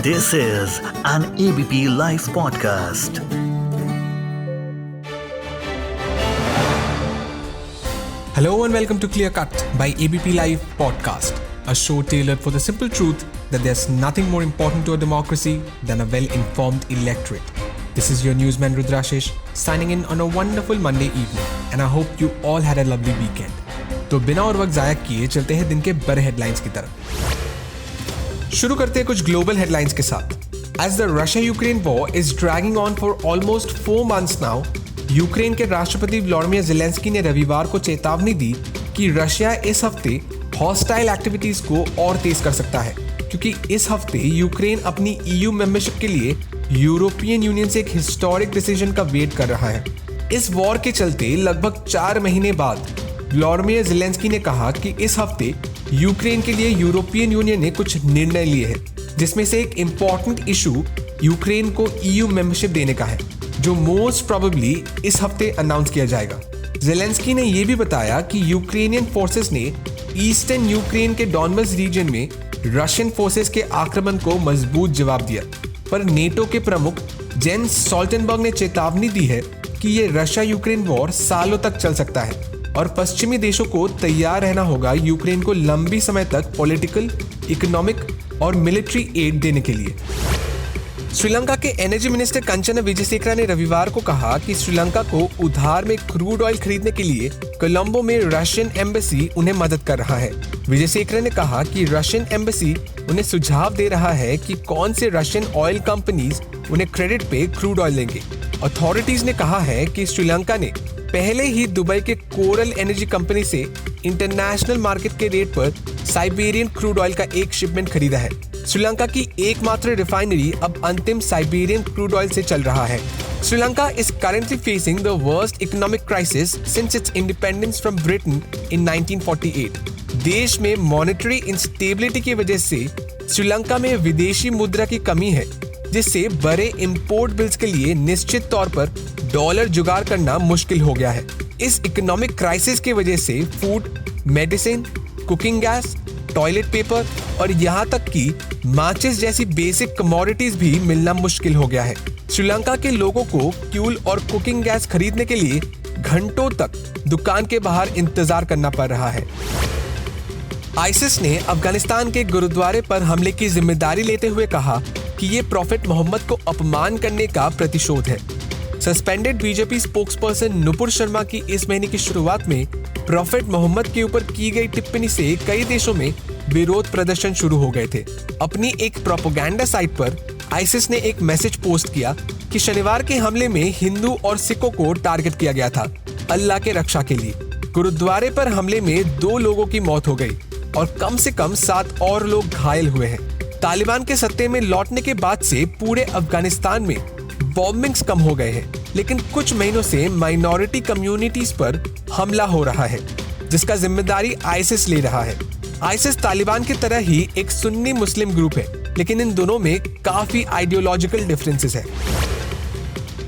This is an ABP Life podcast. Hello and welcome to Clear Cut by ABP Live podcast, a show tailored for the simple truth that there's nothing more important to a democracy than a well-informed electorate. This is your newsman Rudrashish signing in on a wonderful Monday evening, and I hope you all had a lovely weekend. तो बिना और वक्त जाया किए चलते हैं दिन के बड़े हेडलाइंस की तरफ। शुरू करते हैं कुछ ग्लोबल हेडलाइंस के साथ। As the Russia-Ukraine war is dragging on for almost 4 months now, Ukraine के राष्ट्रपति व्लादिमीर ज़ेलेंस्की ने रविवार को चेतावनी दी कि रशिया इस हफ्ते हॉस्टाइल एक्टिविटीज को और तेज कर सकता है, क्योंकि इस हफ्ते यूक्रेन अपनी EU मेंबरशिप के लिए यूरोपियन यूनियन से एक हिस्टोरिक डिसीजन का वेट कर रहा है। इस वॉर के चलते लगभग 4 महीने बाद व्लादिमीर ज़ेलेंस्की ने कहा कि इस हफ्ते यूक्रेन के लिए यूरोपियन यूनियन ने कुछ निर्णय लिए हैं, जिसमें से एक इम्पॉर्टेंट इशू यूक्रेन को EU मेंबरशिप देने का है, जो मोस्ट प्रोबेबली इस हफ्ते अनाउंस किया जाएगा। ज़ेलेंस्की ने यह भी बताया कि यूक्रेनियन फोर्सेस ने ईस्टर्न यूक्रेन के डॉनबस रीजन में रशियन फोर्सेस के आक्रमण को मजबूत जवाब दिया, पर नेटो के प्रमुख जेंस स्टोल्टनबर्ग ने चेतावनी दी है कि यह रशिया यूक्रेन वॉर सालों तक चल सकता है और पश्चिमी देशों को तैयार रहना होगा यूक्रेन को लंबी समय तक पॉलिटिकल, इकोनॉमिक और मिलिट्री एड देने के लिए। श्रीलंका के एनर्जी मिनिस्टर कंचना विजयसेखरा ने रविवार को कहा कि श्रीलंका को उधार में क्रूड ऑयल खरीदने के लिए कोलंबो में रशियन एम्बेसी उन्हें मदद कर रहा है। विजयसेखरा ने कहा कि रशियन एम्बेसी उन्हें सुझाव दे रहा है कि कौन से रशियन ऑयल कंपनीज उन्हें क्रेडिट पे क्रूड ऑयल देंगे। अथॉरिटीज ने कहा है कि श्रीलंका ने पहले ही दुबई के कोरल एनर्जी कंपनी से इंटरनेशनल मार्केट के रेट पर साइबेरियन क्रूड ऑयल का एक शिपमेंट खरीदा है। श्रीलंका की एकमात्र रिफाइनरी अब अंतिम साइबेरियन क्रूड ऑयल से चल रहा है। Sri Lanka is currently facing the worst economic crisis since its independence from Britain in 1948. देश में मॉनेटरी इंस्टेबिलिटी की वजह से श्रीलंका में विदेशी मुद्रा की कमी है, जिससे बड़े इंपोर्ट बिल्स के लिए निश्चित तौर पर डॉलर जुगाड़ करना मुश्किल हो गया है। इस इकोनॉमिक क्राइसिस की वजह से food, medicine, cooking gas, toilet paper और यहाँ तक कि माचिस जैसी बेसिक कमोडिटीज भी मिलना मुश्किल हो गया है। श्रीलंका के लोगों को फ्यूल और कुकिंग गैस खरीदने के लिए घंटों तक दुकान के बाहर इंतजार करना पड़ रहा है। आईसिस ने अफगानिस्तान के गुरुद्वारे पर हमले की जिम्मेदारी लेते हुए कहा कि ये प्रॉफेट मोहम्मद को अपमान करने का प्रतिशोध है। Suspended BJP spokesperson Nupur Sharma की इस महीने की शुरुआत में प्रॉफेट मोहम्मद के ऊपर की गई टिप्पणी से कई देशों में विरोध प्रदर्शन शुरू हो गए थे। अपनी एक प्रोपेगेंडा साइट पर आईसिस ने एक मैसेज पोस्ट किया कि शनिवार के हमले में हिंदू और सिखों को टारगेट किया गया था, अल्लाह के रक्षा के लिए। गुरुद्वारे पर हमले में 2 लोगों की मौत हो गई और कम से कम 7 और लोग घायल हुए हैं। तालिबान के सत्ते में लौटने के बाद से पूरे अफगानिस्तान में बॉम्बिंग्स कम हो गए हैं, लेकिन कुछ महीनों से माइनॉरिटी कम्युनिटीज पर हमला हो रहा है, जिसका जिम्मेदारी आईसिस ले रहा है। आईसिस तालिबान की तरह ही एक सुन्नी मुस्लिम ग्रुप है, लेकिन इन दोनों में काफी आइडियोलॉजिकल डिफरेंसेस है।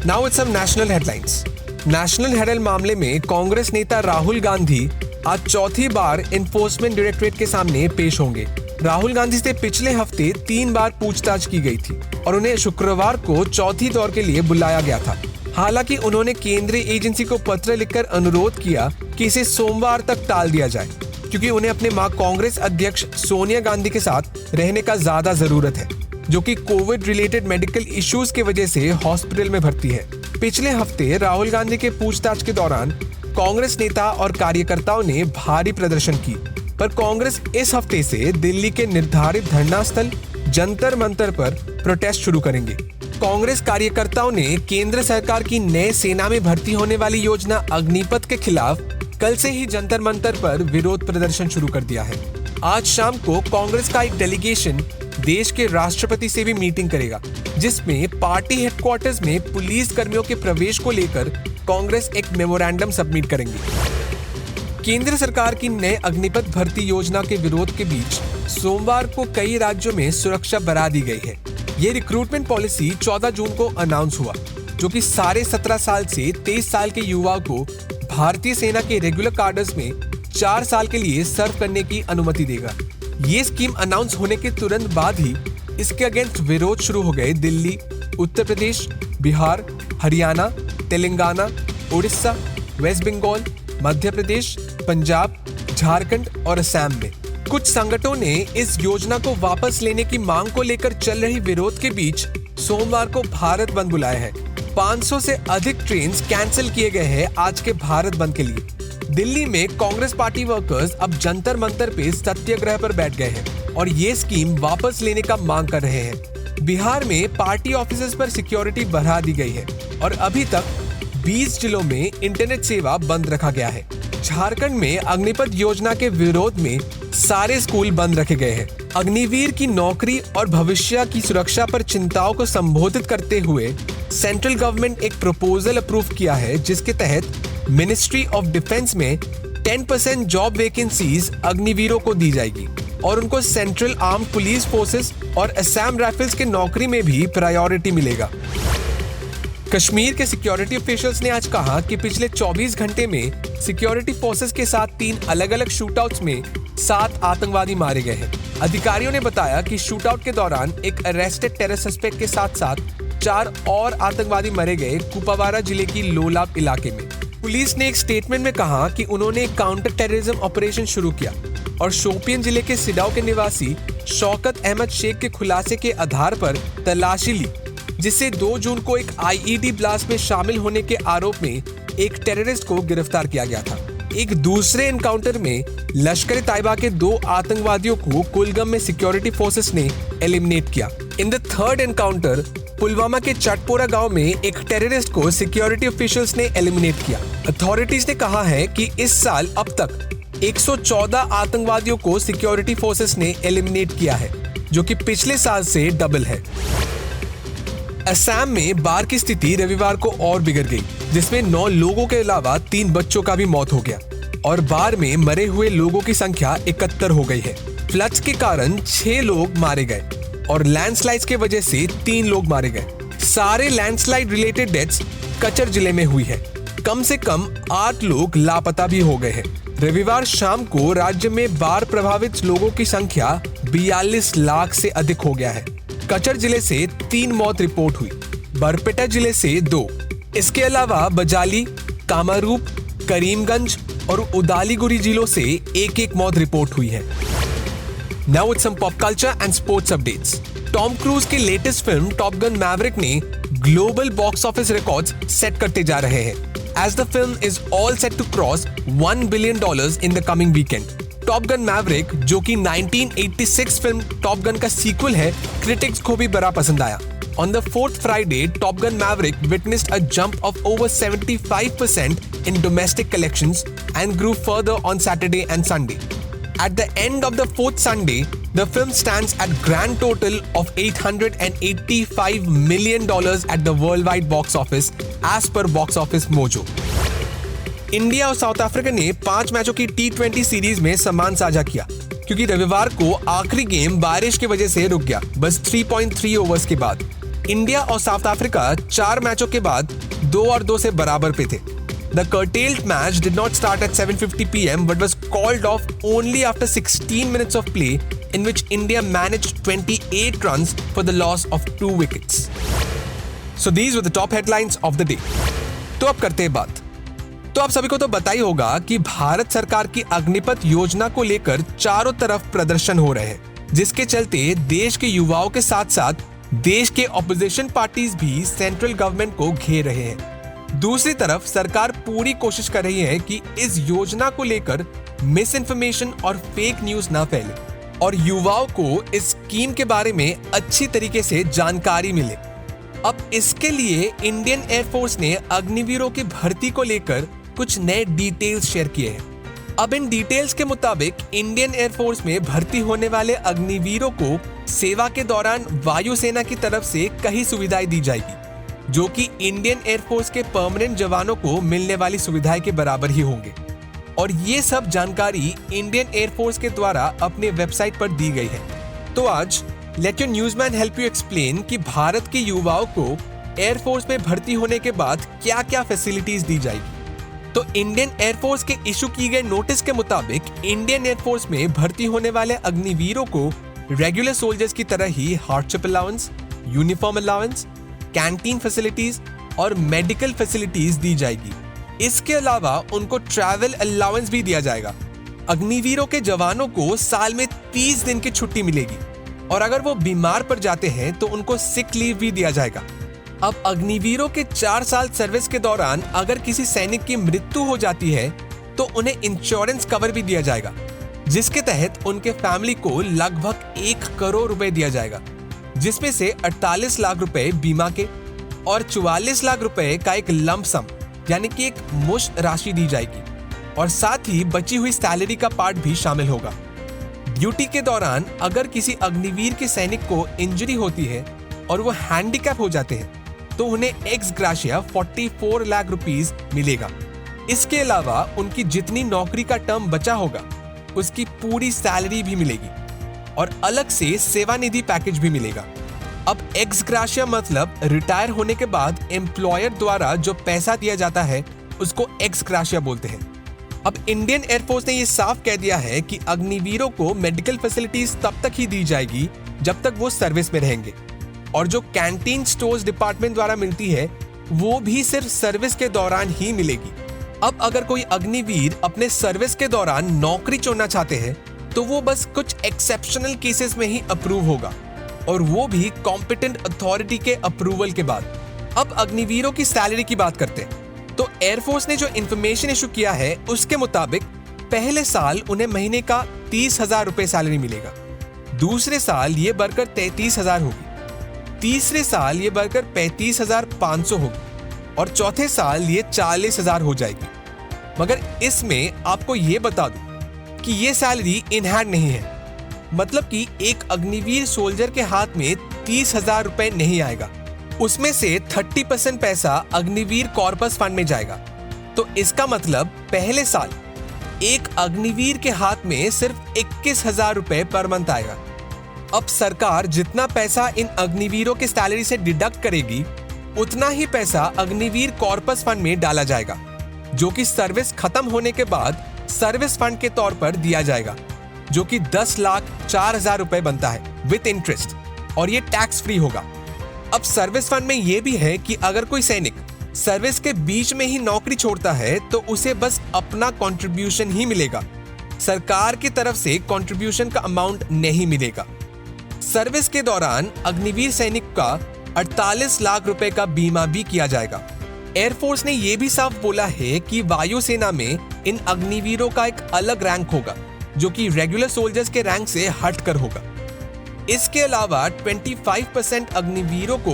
Now it's some national headlines. National Herald मामले में कांग्रेस नेता राहुल गांधी आज चौथी बार एनफोर्समेंट डायरेक्टरेट के सामने पेश होंगे। राहुल गांधी से पिछले हफ्ते 3 बार पूछताछ की गई थी और उन्हें शुक्रवार को चौथी दौर के लिए बुलाया गया था। हालांकि उन्होंने केंद्रीय एजेंसी को पत्र लिखकर अनुरोध किया कि इसे सोमवार तक टाल दिया जाए, क्योंकि उन्हें अपने मां कांग्रेस अध्यक्ष सोनिया गांधी के साथ रहने का ज्यादा जरूरत है, जो कि कोविड रिलेटेड मेडिकल इश्यूज की वजह से हॉस्पिटल में भर्ती है। पिछले हफ्ते राहुल गांधी के पूछताछ के दौरान कांग्रेस नेता और कार्यकर्ताओं ने भारी प्रदर्शन की, पर कांग्रेस इस हफ्ते से दिल्ली के निर्धारित धरना स्थल जंतर मंतर पर प्रोटेस्ट शुरू करेंगे। कांग्रेस कार्यकर्ताओं ने केंद्र सरकार की नए सेना में भर्ती होने वाली योजना अग्निपथ के खिलाफ कल से ही जंतर मंतर पर विरोध प्रदर्शन शुरू कर दिया है। आज शाम को कांग्रेस का एक डेलीगेशन देश के राष्ट्रपति से भी मीटिंग करेगा, जिसमें पार्टी हेडक्वार्टर्स में पुलिस कर्मियों के प्रवेश को लेकर कांग्रेस एक मेमोरेंडम सबमिट करेंगी। केंद्र सरकार की नए अग्निपथ भर्ती योजना के विरोध के बीच सोमवार को कई राज्यों में सुरक्षा बढ़ा दी गई है। ये रिक्रूटमेंट पॉलिसी 14 जून को अनाउंस हुआ, जो कि साढ़े 17 साल से 23 साल के युवाओं को भारतीय सेना के रेगुलर कार्डर्स में 4 साल के लिए सर्व करने की अनुमति देगा। ये स्कीम अनाउंस होने के तुरंत बाद ही इसके अगेंस्ट विरोध शुरू हो गए दिल्ली, उत्तर प्रदेश, बिहार, हरियाणा, तेलंगाना, उड़ीसा, वेस्ट बंगाल, मध्य प्रदेश, पंजाब, झारखंड और असम में। कुछ संगठनों ने इस योजना को वापस लेने की मांग को लेकर चल रही विरोध के बीच सोमवार को भारत बंद बुलाया है। 500 से अधिक ट्रेन कैंसिल किए गए हैं आज के भारत बंद के लिए। दिल्ली में कांग्रेस पार्टी वर्कर्स अब जंतर मंतर पे सत्याग्रह पर बैठ गए हैं और ये स्कीम वापस लेने का मांग कर रहे हैं। बिहार में पार्टी ऑफिसेज पर सिक्योरिटी बढ़ा दी गई है और अभी तक 20 जिलों में इंटरनेट सेवा बंद रखा गया है। झारखंड में अग्निपथ योजना के विरोध में सारे स्कूल बंद रखे गए हैं। अग्निवीर की नौकरी और भविष्य की सुरक्षा पर चिंताओं को संबोधित करते हुए सेंट्रल गवर्नमेंट एक प्रपोजल अप्रूव किया है, जिसके तहत मिनिस्ट्री ऑफ डिफेंस में 10% जॉब वैकेंसीज अग्निवीरों को दी जाएगी और उनको सेंट्रल आर्म्ड पुलिस फोर्सेस और असम राइफल्स के नौकरी में भी प्रायोरिटी मिलेगा। कश्मीर के सिक्योरिटी ऑफिशियल्स ने आज कहा कि पिछले 24 घंटे में सिक्योरिटी फोर्सेस के साथ 3 अलग-अलग शूटआउट्स में 7 आतंकवादी मारे गए हैं। अधिकारियों ने बताया कि शूटआउट के दौरान एक अरेस्टेड टेरर सस्पेक्ट के साथ 4 और आतंकवादी मारे गए कुपवारा जिले की लोलाब इलाके में। पुलिस ने एक स्टेटमेंट में कहा कि उन्होंने काउंटर टेररिज्म ऑपरेशन शुरू किया और शोपियन जिले के सिडाओ के निवासी शौकत अहमद शेख के खुलासे के आधार पर तलाशी ली, जिससे 2 जून को एक आईईडी ब्लास्ट में शामिल होने के आरोप में एक टेररिस्ट को गिरफ्तार किया गया था। एक दूसरे एनकाउंटर में लश्कर तैयबा के 2 आतंकवादियों को कुलगम में सिक्योरिटी फोर्सेस ने एलिमिनेट किया। In the third encounter Pulwama के चटपोरा गांव में एक टेररिस्ट को सिक्योरिटी ऑफिशियल्स ने एलिमिनेट किया। अथॉरिटीज ने कहा है कि इस साल अब तक 114 आतंकवादियों को सिक्योरिटी फोर्सेस ने एलिमिनेट किया है, जो कि पिछले साल से डबल है। असम में बाढ़ की स्थिति रविवार को और बिगड़ गई, जिसमें 9 लोगों के अलावा 3 बच्चों का भी मौत हो गया और बाढ़ में मरे हुए लोगों की संख्या 71 हो गई है। फ्लड्स के कारण 6 लोग मारे गए और लैंडस्लाइड्स के वजह से 3 लोग मारे गए। सारे लैंडस्लाइड रिलेटेड डेथ्स कचर जिले में हुई है। कम से कम 8 लोग लापता भी हो गए हैं। रविवार शाम को राज्य में बाढ़ प्रभावित लोगों की संख्या 42 लाख से अधिक हो गया है। कचर जिले से 3 मौत रिपोर्ट हुई, बरपेटा जिले से 2। इसके अलावा बजाली, कामरूप, करीमगंज और उदालीगुड़ी जिलों से 1-1 मौत रिपोर्ट हुई है। Now with some pop culture and sports updates. Tom Cruise की latest film Top Gun Maverick ने global box office records set करते जा रहे हैं, as the film is all set to cross $1 billion in the coming weekend. Top Gun Maverick, जो कि 1986 film Top gun का sequel है, क्रिटिक्स को भी बड़ा पसंद आया। On the 4th Friday, Top Gun Maverick witnessed a jump of over 75% in domestic collections and grew further on Saturday and Sunday. At the end of the 4th Sunday, the film stands at grand total of $885 million at the worldwide box office, as per Box Office Mojo. India और south Africa ने 5 मैचों की T20 series में सम्मान साझा किया, क्योंकि रविवार को आखिरी गेम बारिश की वजह से रुक गया, बस 3.3 ओवर्स के बाद। इंडिया और साउथ अफ्रीका 4 मैचों के बाद 2 और 2 से बराबर पे थे। The curtailed match did not start at 7:50 p.m. but was called off only after 16 minutes of play, in which India managed 28 runs for the loss of 2 wickets. So these were the top headlines of the day. तो अब करते हैं बात। तो आप सभी को तो पता ही होगा कि भारत सरकार की अग्निपथ योजना को लेकर चारों तरफ प्रदर्शन हो रहे हैं, जिसके चलते देश के युवाओं के साथ साथ देश के ऑपोजिशन पार्टीज भी सेंट्रल गवर्नमेंट को घेर रहे हैं। दूसरी तरफ सरकार पूरी कोशिश कर रही है कि इस योजना को लेकर मिस इन्फॉर्मेशन और फेक न्यूज ना फैले और युवाओं को इस स्कीम के बारे में अच्छी तरीके से जानकारी मिले। अब इसके लिए इंडियन एयरफोर्स ने अग्निवीरों की भर्ती को लेकर कुछ नए डिटेल्स शेयर किए हैं। अब इन डिटेल्स के मुताबिक इंडियन एयरफोर्स में भर्ती होने वाले अग्निवीरों को सेवा के दौरान वायुसेना की तरफ से कई सुविधाएं दी जाएगी, जो कि इंडियन एयरफोर्स के परमानेंट जवानों को मिलने वाली सुविधाएं के बराबर ही होंगे। और ये सब जानकारी इंडियन एयरफोर्स के द्वारा अपने वेबसाइट पर दी गई है। तो आज let your newsman help you explain कि भारत के युवाओं को एयरफोर्स में भर्ती होने के बाद क्या क्या फैसिलिटीज दी जाएगी। तो इंडियन एयरफोर्स के इशू की गए नोटिस के मुताबिक इंडियन एयरफोर्स में भर्ती होने वाले अग्निवीरों को रेगुलर सोल्जर्स की तरह ही hardship allowance, uniform allowance, canteen facilities और मेडिकल फैसिलिटीज दी जाएगी। इसके अलावा उनको ट्रैवल अलाउंस भी दिया जाएगा। अग्निवीरों के जवानों को साल में 30 दिन की छुट्टी मिलेगी और अगर वो बीमार पड़ जाते हैं तो उनको सिक लीव भी दिया जाएगा। अब अग्निवीरों के 4 साल सर्विस के दौरान अगर किसी सैनिक की मृत्यु हो जाती है तो उन्हें इंश्योरेंस कवर भी दिया जाएगा, जिसके तहत उनके फैमिली को लगभग 1 करोड़ रुपए दिया जाएगा, जिसमें से 48 लाख रुपए बीमा के और 44 लाख रुपए का एक लंप सम यानी कि एक मुश्त राशि दी जाएगी और साथ ही बची हुई सैलरी का पार्ट भी शामिल होगा। ड्यूटी के दौरान अगर किसी अग्निवीर के सैनिक को इंजरी होती है और वो हैंडीकैप हो जाते हैं तो उन्हें एक्स ग्राशिया 44 लाख रुपीस मिलेगा। इसके अलावा उनकी जितनी नौकरी का टर्म बचा होगा उसकी पूरी सैलरी भी मिलेगी और अलग से सेवानिधि पैकेज भी मिलेगा। अब एक्स ग्राशिया मतलब रिटायर होने के बाद एम्प्लॉयर द्वारा जो पैसा दिया जाता है उसको एक्स ग्राशिया बोलते हैं। अब इंडियन एयरफोर्स ने ये साफ कह दिया है कि अग्निवीरों को मेडिकल फैसिलिटीज तब तक ही दी जाएगी जब तक वो सर्विस में रहेंगे और जो कैंटीन स्टोर्स डिपार्टमेंट द्वारा मिलती है वो भी सिर्फ सर्विस के दौरान ही मिलेगी। अब अगर कोई अग्निवीर अपने सर्विस के दौरान नौकरी छोड़ना चाहते हैं तो वो बस कुछ एक्सेप्शनल केसेस में ही अप्रूव होगा और वो भी कॉम्पिटेंट अथॉरिटी के अप्रूवल के बाद। अब अग्निवीरों की सैलरी की बात करते हैं तो एयरफोर्स ने जो इंफॉर्मेशन इशू किया है उसके मुताबिक पहले साल उन्हें महीने का 30,000 रुपए सैलरी मिलेगा, दूसरे साल ये बढ़कर 33,000 होगी, तीसरे साल ये बढ़कर 35,500 होगी और चौथे साल ये 40,000 हो जाएगी। मगर इसमें आपको ये बता दूं कि ये सैलरी इन हैंड नहीं है, मतलब कि एक अग्निवीर सोल्जर के हाथ में 30,000 रुपए नहीं आएगा, उसमें से 30% पैसा अग्निवीर कॉर्पस फंड में जाएगा। तो इसका मतलब पहले साल एक अग्निवीर के हाथ में सिर्फ 21,000 रुपए पर मंथ आएगा। अब सरकार जितना पैसा इन अग्निवीरों के सैलरी से डिडक्ट करेगी उतना ही पैसा अग्निवीर कॉर्पस फंड में डाला जाएगा, जो कि सर्विस खत्म होने के बाद सर्विस फंड के तौर पर दिया जाएगा, जो कि 10,04,000 रुपए बनता है विद इंटरेस्ट और ये टैक्स फ्री होगा। अब सर्विस फंड में यह भी है कि अगर कोई सैनिक सर्विस के बीच में ही नौकरी छोड़ता है तो उसे बस अपना कंट्रीब्यूशन ही मिलेगा, सरकार की तरफ से कंट्रीब्यूशन का अमाउंट नहीं मिलेगा। सर्विस के दौरान अग्निवीर सैनिक का 48 लाख रुपए का बीमा भी किया जाएगा। एयरफोर्स ने यह भी साफ बोला है कि वायुसेना में इन अग्निवीरों का एक अलग रैंक होगा जो कि रेगुलर सोल्जर्स के रैंक से हटकर होगा। इसके अलावा 25% अग्निवीरों को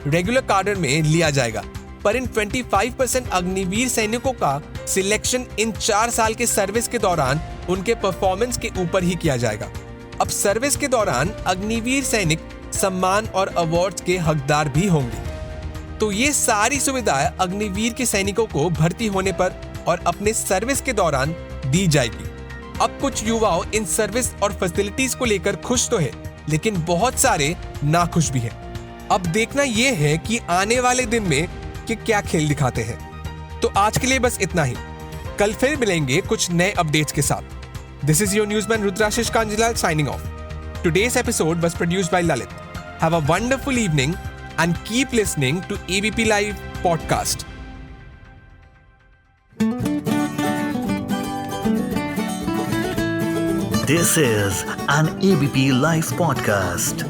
रेगुलर कार्डर में लिया जाएगा, पर इन 25% अग्निवीर सैनिकों का सिलेक्शन इन 4 साल के सर्विस के दौरान उनके परफॉर्मेंस के ऊपर ही किया जाएगा। अब सर्विस के दौरान अग्निवीर सैनिक सम्मान और अवार्ड्स के हकदार भी होंगे। तो ये सारी सुविधाएं अग्निवीर के सैनिकों को भर्ती होने पर और अपने सर्विस के दौरान दी जाएगी। अब कुछ युवाओं इन सर्विस और फैसिलिटीज को लेकर खुश तो है, लेकिन बहुत सारे नाखुश भी हैं। अब देखना यह है कि आने वाले दिन में कि क्या खेल दिखाते हैं। तो आज के लिए बस इतना ही, कल फिर मिलेंगे कुछ नए अपडेट्स के साथ। This is your newsman Rudrashish Kanjilal signing off. Today's episode was produced by Lalit. Have a wonderful evening and keep listening to ABP Live podcast. This is an ABP Live podcast.